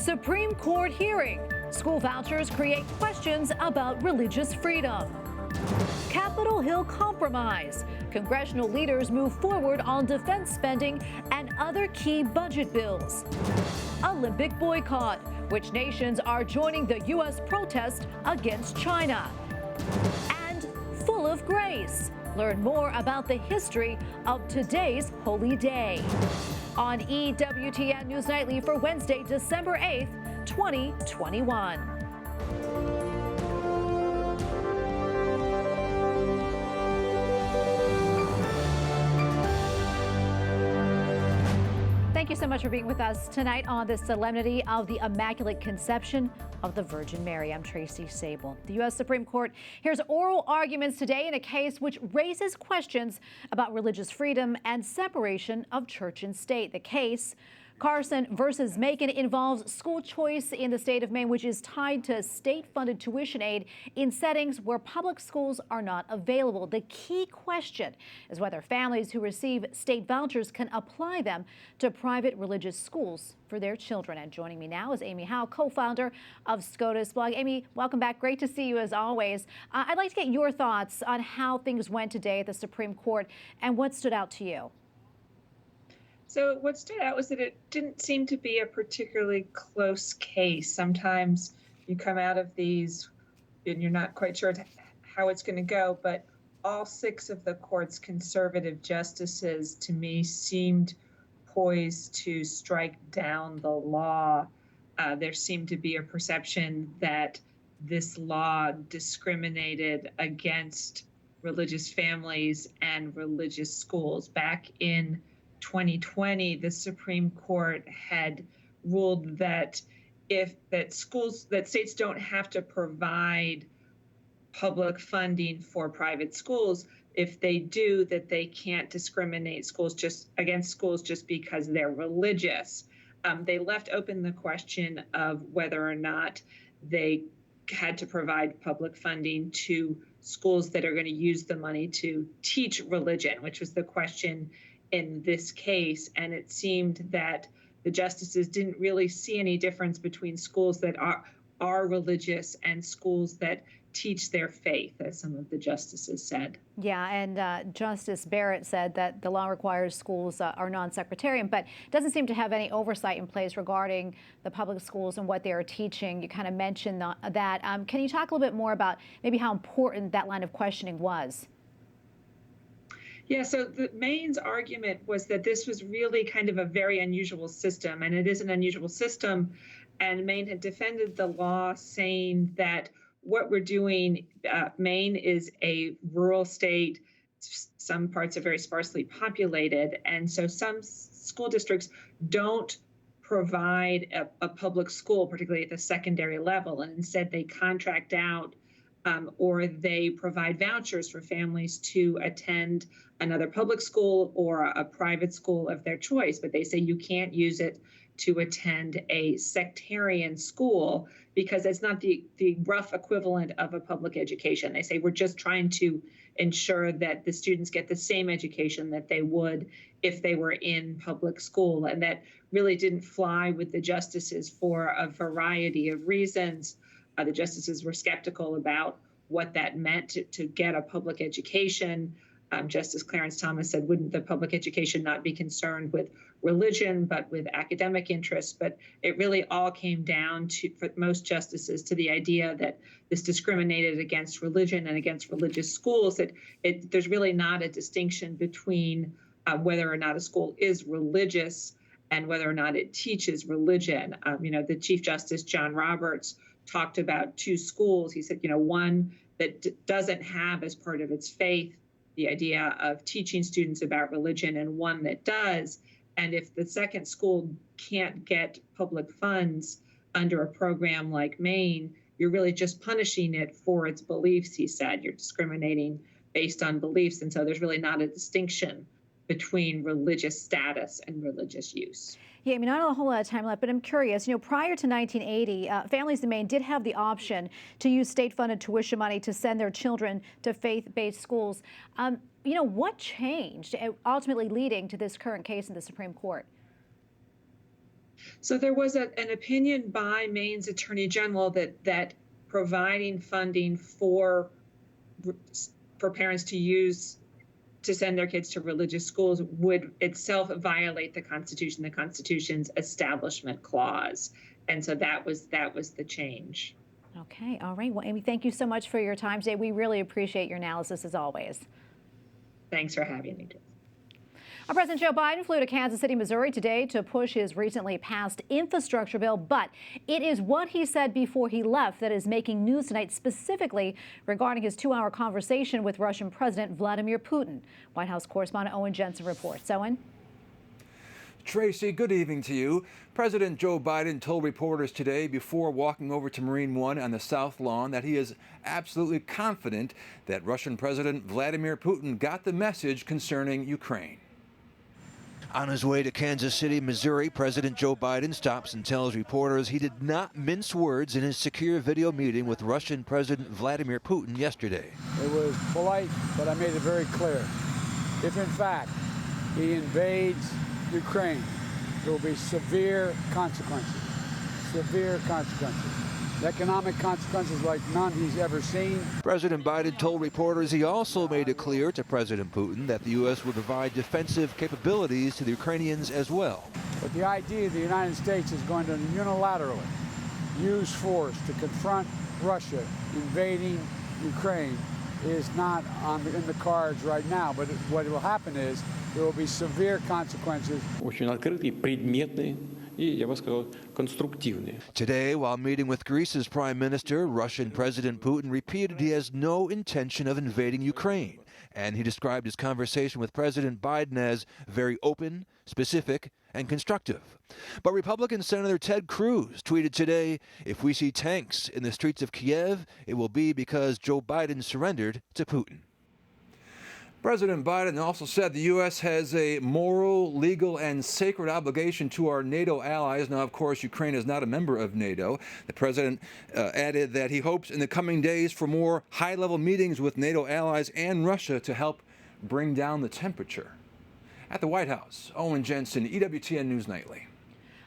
Supreme Court hearing. School vouchers create questions about religious freedom. Capitol Hill compromise. Congressional leaders move forward on defense spending and other key budget bills. Olympic boycott. Which nations are joining the U.S. protest against China? And full of grace. Learn more about the history of today's holy day on EWTN News Nightly for Wednesday, December 8th, 2021. Thank you so much for being with us tonight on the solemnity of the Immaculate Conception of the Virgin Mary. I'm Tracy Sable. The U.S. Supreme Court hears oral arguments today in a case which raises questions about religious freedom and separation of church and state. The case, Carson versus Makin, involves school choice in the state of Maine, which is tied to state-funded tuition aid in settings where public schools are not available. The key question is whether families who receive state vouchers can apply them to private religious schools for their children. And joining me now is Amy Howe, co-founder of SCOTUSblog. Amy, welcome back. Great to see you as always. I'd like to get your thoughts on how things went today at the Supreme Court and what stood out to you. So what stood out was that it didn't seem to be a particularly close case. Sometimes you come out of these and you're not quite sure how it's going to go, but all 6 of the court's conservative justices, to me, seemed poised to strike down the law. There seemed to be a perception that this law discriminated against religious families and religious schools. Back in 2020, the Supreme Court had ruled that states don't have to provide public funding for private schools. If they do, that they can't discriminate against schools just because they're religious. They left open the question of whether or not they had to provide public funding to schools that are going to use the money to teach religion, which was the question in this case. And it seemed that the justices didn't really see any difference between schools that are religious and schools that teach their faith, as some of the justices said. Yeah, and Justice Barrett said that the law requires schools are non-sectarian, but doesn't seem to have any oversight in place regarding the public schools and what they are teaching. You kind of mentioned that. Can you talk a little bit more about maybe how important that line of questioning was? Yeah, so the Maine's argument was that this was really kind of a very unusual system, and it is an unusual system. And Maine had defended the law, saying that what we're doing, Maine is a rural state. Some parts are very sparsely populated. And so some school districts don't provide a public school, particularly at the secondary level, and instead they contract out or they provide vouchers for families to attend another public school or a private school of their choice. But they say you can't use it to attend a sectarian school because it's not the rough equivalent of a public education. They say we're just trying to ensure that the students get the same education that they would if they were in public school. And that really didn't fly with the justices for a variety of reasons. The justices were skeptical about what that meant to get a public education. Justice Clarence Thomas said, wouldn't the public education not be concerned with religion, but with academic interests? But it really all came down to, for most justices, to the idea that this discriminated against religion and against religious schools, that there's really not a distinction between whether or not a school is religious and whether or not it teaches religion. The Chief Justice, John Roberts, talked about 2 schools. He said, one that doesn't have as part of its faith the idea of teaching students about religion, and one that does. And if the second school can't get public funds under a program like Maine, you're really just punishing it for its beliefs, he said. You're discriminating based on beliefs. And so there's really not a distinction between religious status and religious use. Yeah, I mean, not a whole lot of time left, but I'm curious, prior to 1980, families in Maine did have the option to use state-funded tuition money to send their children to faith-based schools. What changed, ultimately leading to this current case in the Supreme Court? So there was an opinion by Maine's Attorney General that providing funding for parents to send their kids to religious schools would itself violate the Constitution, the Constitution's Establishment Clause. And so that was the change. Okay, all right. Well, Amy, thank you so much for your time today. We really appreciate your analysis as always. Thanks for having me. President Joe Biden flew to Kansas City, Missouri today to push his recently passed infrastructure bill, but it is what he said before he left that is making news tonight, specifically regarding his 2-hour conversation with Russian President Vladimir Putin. White House correspondent Owen Jensen reports. Owen? Tracy, good evening to you. President Joe Biden told reporters today before walking over to Marine One on the South Lawn that he is absolutely confident that Russian President Vladimir Putin got the message concerning Ukraine. On his way to Kansas City, Missouri, President Joe Biden stops and tells reporters he did not mince words in his secure video meeting with Russian President Vladimir Putin yesterday. It was polite, but I made it very clear. If in fact he invades Ukraine, there will be severe consequences. Severe consequences. Economic consequences like none he's ever seen. President Biden told reporters he also made it clear to President Putin that the U.S. would provide defensive capabilities to the Ukrainians as well. But the idea the United States is going to unilaterally use force to confront Russia invading Ukraine is not in the cards right now. But what will happen is there will be severe consequences. Today, while meeting with Greece's Prime Minister, Russian President Putin repeated he has no intention of invading Ukraine. And he described his conversation with President Biden as very open, specific, and constructive. But Republican Senator Ted Cruz tweeted today, "If we see tanks in the streets of Kiev, it will be because Joe Biden surrendered to Putin." President Biden also said the U.S. has a moral, legal, and sacred obligation to our NATO allies. Now, of course, Ukraine is not a member of NATO. The president added that he hopes in the coming days for more high-level meetings with NATO allies and Russia to help bring down the temperature. At the White House, Owen Jensen, EWTN News Nightly.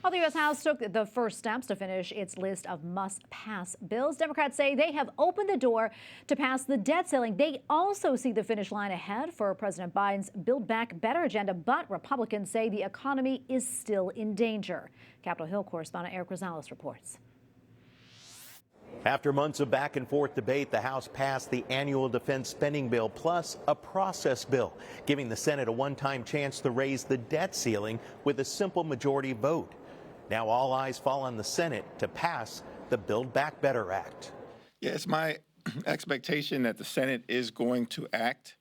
Well, the U.S. House took the first steps to finish its list of must-pass bills. Democrats say they have opened the door to pass the debt ceiling. They also see the finish line ahead for President Biden's Build Back Better agenda, but Republicans say the economy is still in danger. Capitol Hill correspondent Eric Rosales reports. After months of back and forth debate, the House passed the annual defense spending bill plus a process bill, giving the Senate a one-time chance to raise the debt ceiling with a simple majority vote. Now all eyes fall on the Senate to pass the Build Back Better Act. Yeah, it's my expectation that the Senate is going to act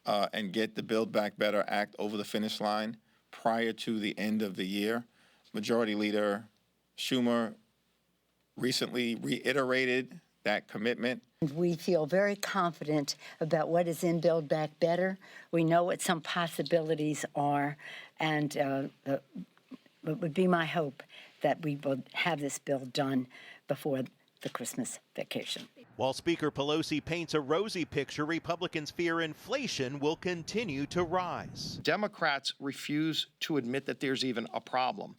and get the Build Back Better Act over the finish line prior to the end of the year. Majority Leader Schumer recently reiterated that commitment. We feel very confident about what is in Build Back Better. We know what some possibilities are, and it would be my hope that we will have this bill done before the Christmas vacation. While Speaker Pelosi paints a rosy picture, Republicans fear inflation will continue to rise. Democrats refuse to admit that there's even a problem.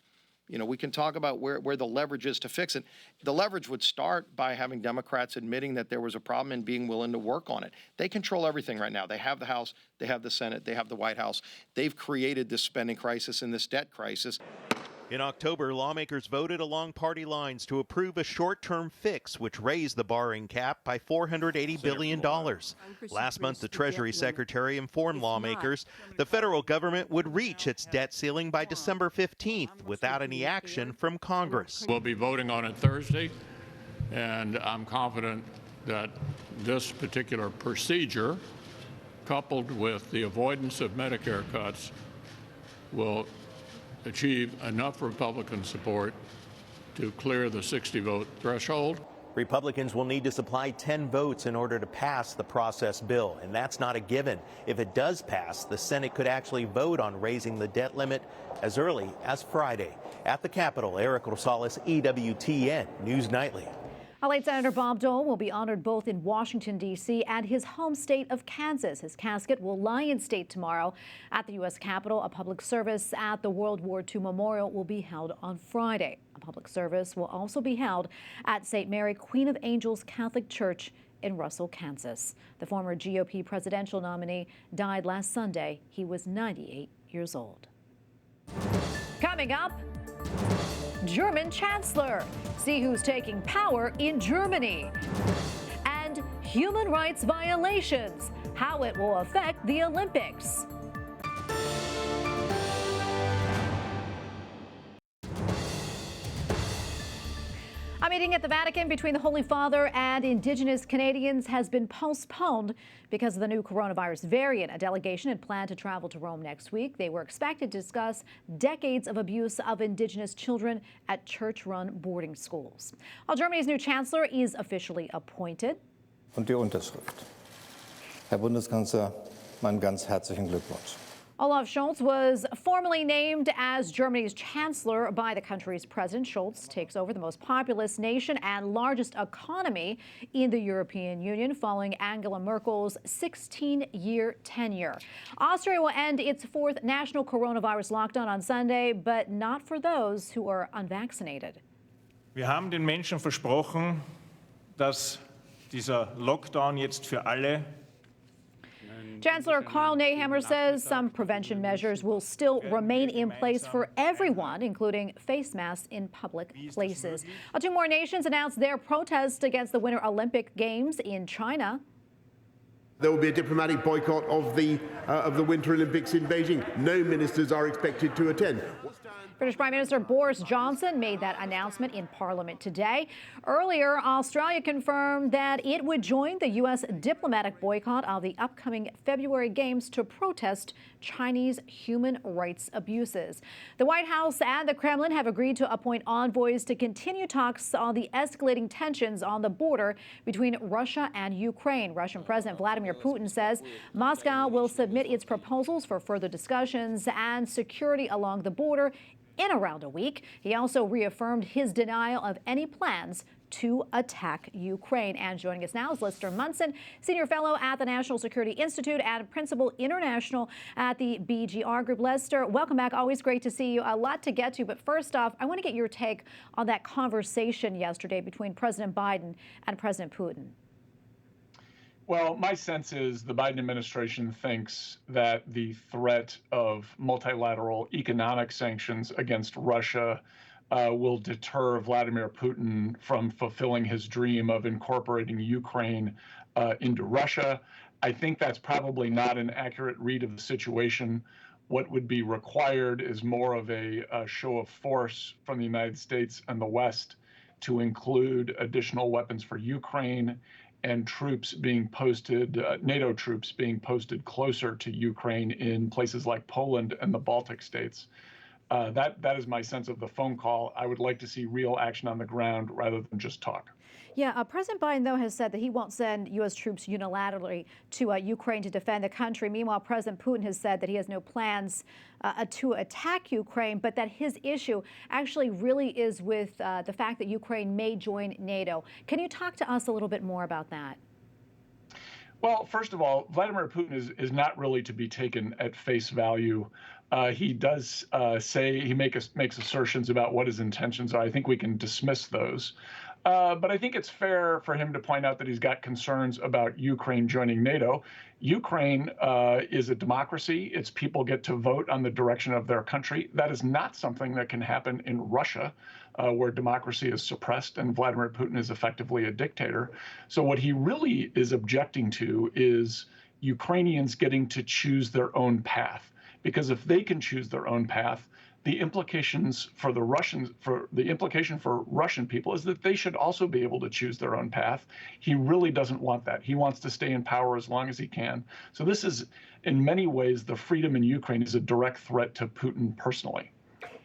You know, we can talk about where the leverage is to fix it. The leverage would start by having Democrats admitting that there was a problem and being willing to work on it. They control everything right now. They have the House, they have the Senate, they have the White House. They've created this spending crisis and this debt crisis. In October, lawmakers voted along party lines to approve a short-term fix, which raised the borrowing cap by $480 billion. Last month, the Treasury Secretary informed lawmakers the federal government would reach its debt ceiling by December 15th without any action from Congress. We'll be voting on it Thursday, and I'm confident that this particular procedure, coupled with the avoidance of Medicare cuts, will achieve enough Republican support to clear the 60-vote threshold. Republicans will need to supply 10 votes in order to pass the process bill, and that's not a given. If it does pass, the Senate could actually vote on raising the debt limit as early as Friday. At the Capitol, Eric Rosales, EWTN News Nightly. Late Senator Bob Dole will be honored both in Washington, D.C. and his home state of Kansas. His casket will lie in state tomorrow at the U.S. Capitol. A public service at the World War II Memorial will be held on Friday. A public service will also be held at St. Mary, Queen of Angels Catholic Church in Russell, Kansas. The former GOP presidential nominee died last Sunday. He was 98 years old. Coming up, German Chancellor. See who's taking power in Germany. And human rights violations, how it will affect the Olympics. A meeting at the Vatican between the Holy Father and Indigenous Canadians has been postponed because of the new coronavirus variant. A delegation had planned to travel to Rome next week. They were expected to discuss decades of abuse of Indigenous children at church-run boarding schools. While Germany's new chancellor is officially appointed. Und die Unterschrift. Herr Bundeskanzler, meinen ganz herzlichen Glückwunsch. Olaf Scholz was formally named as Germany's chancellor by the country's president. Scholz takes over the most populous nation and largest economy in the European Union following Angela Merkel's 16-year tenure. Austria will end its fourth national coronavirus lockdown on Sunday, but not for those who are unvaccinated. Wir haben den Menschen versprochen, dass dieser Lockdown jetzt für alle. Chancellor Karl Nehammer says some prevention measures will still remain in place for everyone, including face masks in public places. Two more nations announced their protest against the Winter Olympic Games in China. There will be a diplomatic boycott of the Winter Olympics in Beijing. No ministers are expected to attend. British Prime Minister Boris Johnson made that announcement in Parliament today. Earlier, Australia confirmed that it would join the U.S. diplomatic boycott of the upcoming February Games to protest Chinese human rights abuses. The White House and the Kremlin have agreed to appoint envoys to continue talks on the escalating tensions on the border between Russia and Ukraine. Russian President Vladimir Putin says Moscow will submit its proposals for further discussions and security along the border in around a week. He also reaffirmed his denial of any plans to attack Ukraine. And joining us now is Lester Munson, Senior Fellow at the National Security Institute and Principal International at the BGR Group. Lester, welcome back. Always great to see you. A lot to get to, but first off, I want to get your take on that conversation yesterday between President Biden and President Putin. Well, my sense is the Biden administration thinks that the threat of multilateral economic sanctions against Russia will deter Vladimir Putin from fulfilling his dream of incorporating Ukraine into Russia. I think that's probably not an accurate read of the situation. What would be required is more of a show of force from the United States and the West to include additional weapons for Ukraine and troops being posted, NATO troops being posted closer to Ukraine in places like Poland and the Baltic states. That is my sense of the phone call. I would like to see real action on the ground rather than just talk. Yeah, President Biden, though, has said that he won't send U.S. troops unilaterally to Ukraine to defend the country. Meanwhile, President Putin has said that he has no plans to attack Ukraine, but that his issue actually really is with the fact that Ukraine may join NATO. Can you talk to us a little bit more about that? Well, first of all, Vladimir Putin is not really to be taken at face value. He does say he makes assertions about what his intentions are. I think we can dismiss those. But I think it's fair for him to point out that he's got concerns about Ukraine joining NATO. Ukraine is a democracy. Its people get to vote on the direction of their country. That is not something that can happen in Russia, where democracy is suppressed and Vladimir Putin is effectively a dictator. So what he really is objecting to is Ukrainians getting to choose their own path. Because if they can choose their own path, the implications for the Russians, implication for Russian people is that they should also be able to choose their own path. He really doesn't want that. He wants to stay in power as long as he can. So this is, in many ways, the freedom in Ukraine is a direct threat to Putin personally.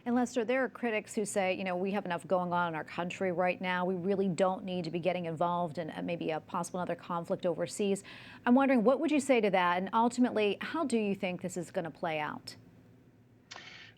And Lester, there are critics who say, you know, we have enough going on in our country right now. We really don't need to be getting involved in maybe a possible another conflict overseas. I'm wondering, what would you say to that? And ultimately, how do you think this is going to play out?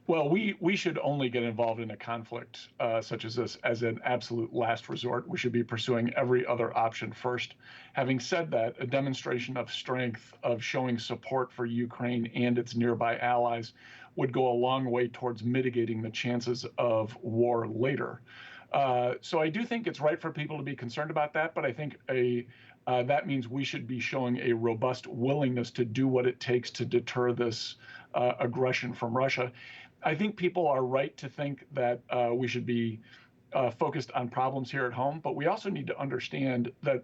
Well, we should only get involved in a conflict such as this as an absolute last resort. We should be pursuing every other option first. Having said that, a demonstration of strength, of showing support for Ukraine and its nearby allies would go a long way towards mitigating the chances of war later. So I do think it's right for people to be concerned about that, but I think that means we should be showing a robust willingness to do what it takes to deter this aggression from Russia. I think people are right to think that we should be focused on problems here at home, but we also need to understand that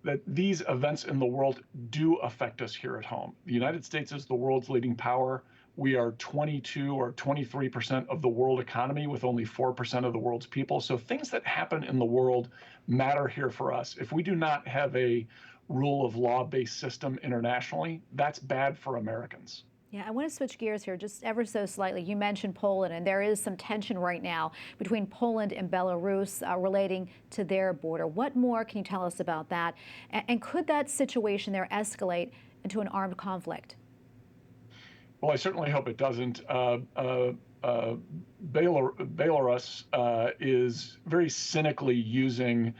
that these events in the world do affect us here at home. The United States is the world's leading power. We are 22 or 23% of the world economy with only 4% of the world's people. So things that happen in the world matter here for us. If we do not have a rule of law-based system internationally, that's bad for Americans. Yeah, I want to switch gears here just ever so slightly. You mentioned Poland, and there is some tension right now between Poland and Belarus relating to their border. What more can you tell us about that? And could that situation there escalate into an armed conflict? Well, I certainly hope it doesn't. Belarus is very cynically using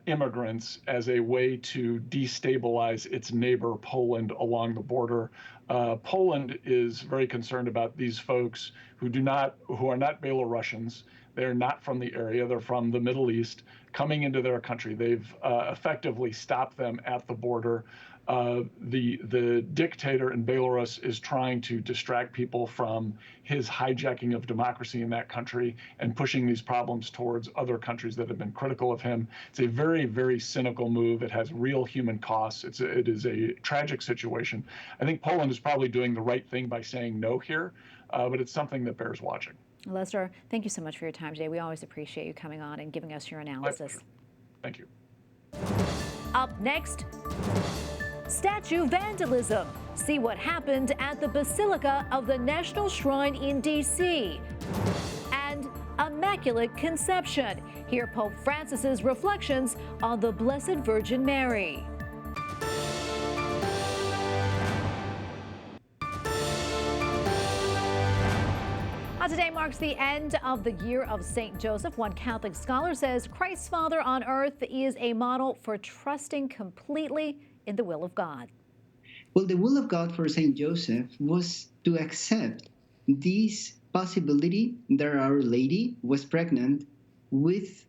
immigrants as a way to destabilize its neighbor Poland along the border. Poland is very concerned about these folks who are not Belarusians. They're not from the area. They're from the Middle East coming into their country. They've effectively stopped them at the border. The dictator in Belarus is trying to distract people from his hijacking of democracy in that country and pushing these problems towards other countries that have been critical of him. It's a very, very cynical move. It has real human costs. It is a tragic situation. I think Poland is probably doing the right thing by saying no here, but it's something that bears watching. Lester, thank you so much for your time today. We always appreciate you coming on and giving us your analysis. Thank you. Up next, statue vandalism. See what happened at the Basilica of the National Shrine in D.C. And Immaculate Conception. Hear Pope Francis's reflections on the Blessed Virgin Mary. Today marks the end of the year of St. Joseph. One Catholic scholar says Christ's Father on earth is a model for trusting completely in the will of God. Well, the will of God for St. Joseph was to accept this possibility that Our Lady was pregnant with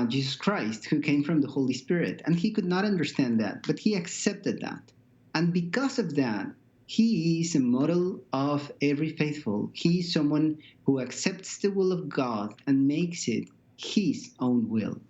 Jesus Christ, who came from the Holy Spirit. And he could not understand that, but he accepted that. And because of that, he is a model of every faithful. He is someone who accepts the will of God and makes it his own will.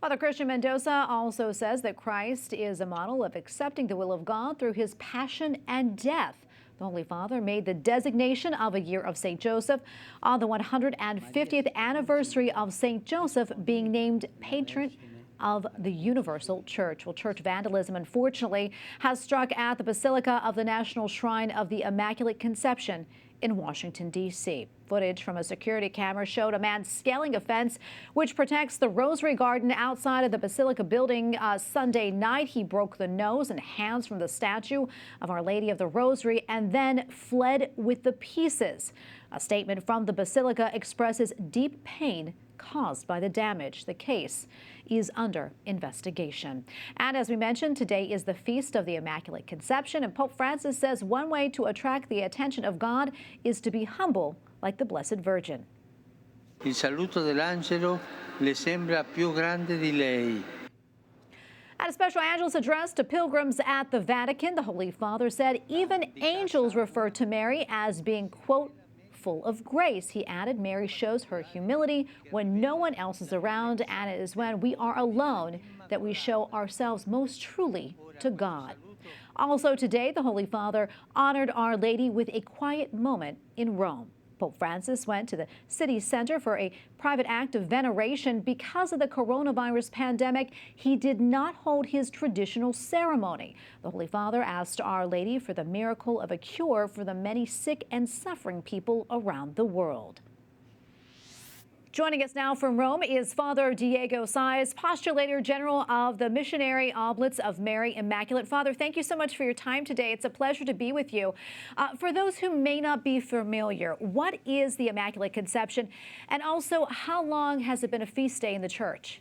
Father Christian Mendoza also says that Christ is a model of accepting the will of God through his passion and death. The Holy Father made the designation of a year of St. Joseph on the 150th anniversary of St. Joseph being named patron of the Universal Church. Well, church vandalism, unfortunately, has struck at the Basilica of the National Shrine of the Immaculate Conception in Washington, D.C. Footage from a security camera showed a man scaling a fence which protects the Rosary Garden outside of the Basilica building Sunday night. He broke the nose and hands from the statue of Our Lady of the Rosary and then fled with the pieces. A statement from the Basilica expresses deep pain caused by the damage. The case is under investigation. And as we mentioned, today is the Feast of the Immaculate Conception, and Pope Francis says one way to attract the attention of God is to be humble like the Blessed Virgin. Il saluto dell'angelo le sembra più grande di lei. At a special Angelus address to pilgrims at the Vatican, the Holy Father said even angels refer to Mary as being, quote, full of grace. He added, Mary shows her humility when no one else is around, and it is when we are alone that we show ourselves most truly to God. Also today, the Holy Father honored Our Lady with a quiet moment in Rome. Pope Francis went to the city center for a private act of veneration. Because of the coronavirus pandemic, he did not hold his traditional ceremony. The Holy Father asked Our Lady for the miracle of a cure for the many sick and suffering people around the world. Joining us now from Rome is Father Diego Saez, Postulator General of the Missionary Oblates of Mary Immaculate. Father, thank you so much for your time today. It's a pleasure to be with you. For those who may not be familiar, what is the Immaculate Conception? And also, how long has it been a feast day in the Church?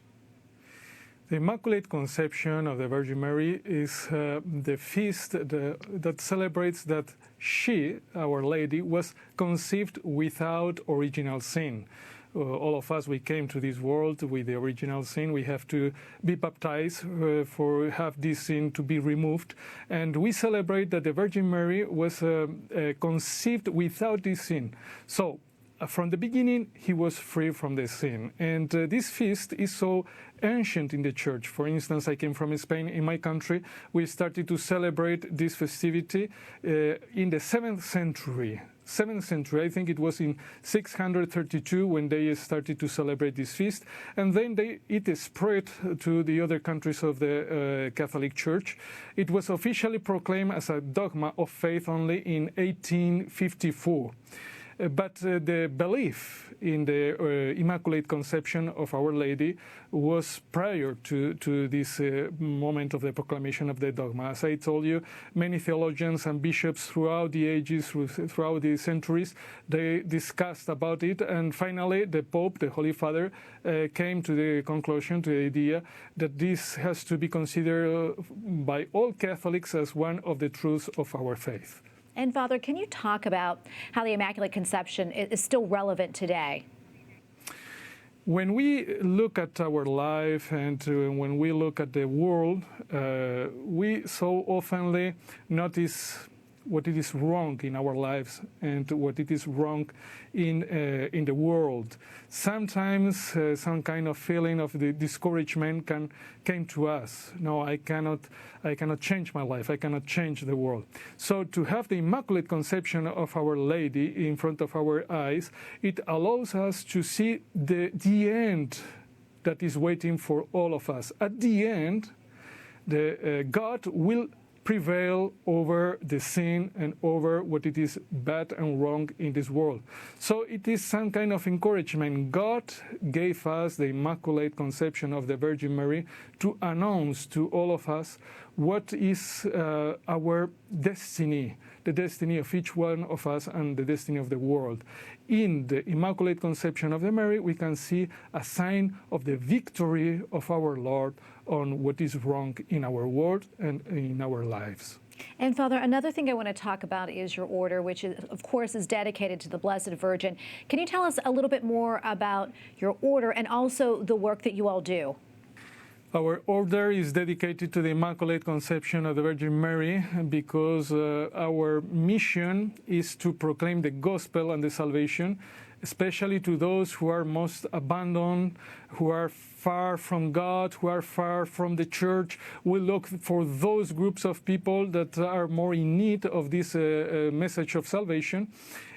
The Immaculate Conception of the Virgin Mary is the feast that celebrates that she, Our Lady, was conceived without original sin. All of us, we came to this world with the original sin. We have to be baptized for have this sin to be removed. And we celebrate that the Virgin Mary was conceived without this sin. So from the beginning, he was free from the sin. And this feast is so ancient in the Church. For instance, I came from Spain. In my country, we started to celebrate this festivity in the 7th century. 7th century, I think it was in 632 when they started to celebrate this feast, and then it spread to the other countries of the Catholic Church. It was officially proclaimed as a dogma of faith only in 1854. But the belief in the Immaculate Conception of Our Lady was prior to this moment of the proclamation of the dogma. As I told you, many theologians and bishops throughout the ages, throughout the centuries, they discussed about it, and finally the Pope, the Holy Father, came to the conclusion, to the idea that this has to be considered by all Catholics as one of the truths of our faith. And Father, can you talk about how the Immaculate Conception is still relevant today? When we look at our life and when we look at the world, we so often notice what it is wrong in our lives and what it is wrong in the world. Sometimes some kind of feeling of the discouragement came to us. No, I cannot change my life. I cannot change the world. So to have the Immaculate Conception of Our Lady in front of our eyes, it allows us to see the end that is waiting for all of us. At the end, God will prevail over the sin and over what it is bad and wrong in this world. So it is some kind of encouragement. God gave us the Immaculate Conception of the Virgin Mary to announce to all of us what is our destiny, the destiny of each one of us and the destiny of the world. In the Immaculate Conception of the Mary, we can see a sign of the victory of our Lord on what is wrong in our world and in our lives. And Father, another thing I want to talk about is your order, which is, of course, is dedicated to the Blessed Virgin. Can you tell us a little bit more about your order and also the work that you all do? Our order is dedicated to the Immaculate Conception of the Virgin Mary because our mission is to proclaim the gospel and the salvation, especially to those who are most abandoned, who are far from God, who are far from the Church. We look for those groups of people that are more in need of this message of salvation.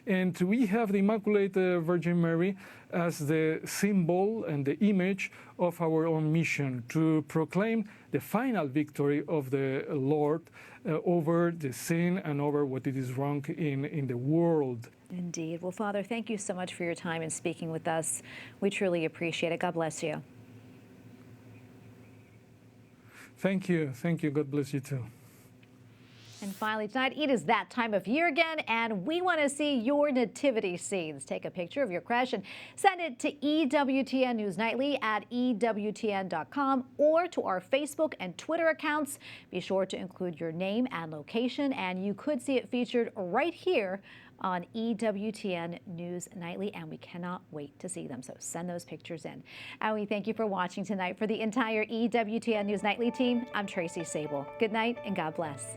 And we have the Immaculate Virgin Mary as the symbol and the image of our own mission to proclaim the final victory of the Lord over the sin and over what it is wrong in the world. Indeed. Well, Father, thank you so much for your time and speaking with us. We truly appreciate it. God bless you. Thank you. Thank you. God bless you too. And finally tonight, it is that time of year again, and we want to see your nativity scenes. Take a picture of your creche and send it to EWTN News Nightly at EWTN.com or to our Facebook and Twitter accounts. Be sure to include your name and location, and you could see it featured right here on EWTN News Nightly, and we cannot wait to see them. So send those pictures in. And we thank you for watching tonight. For the entire EWTN News Nightly team, I'm Tracy Sable. Good night and God bless.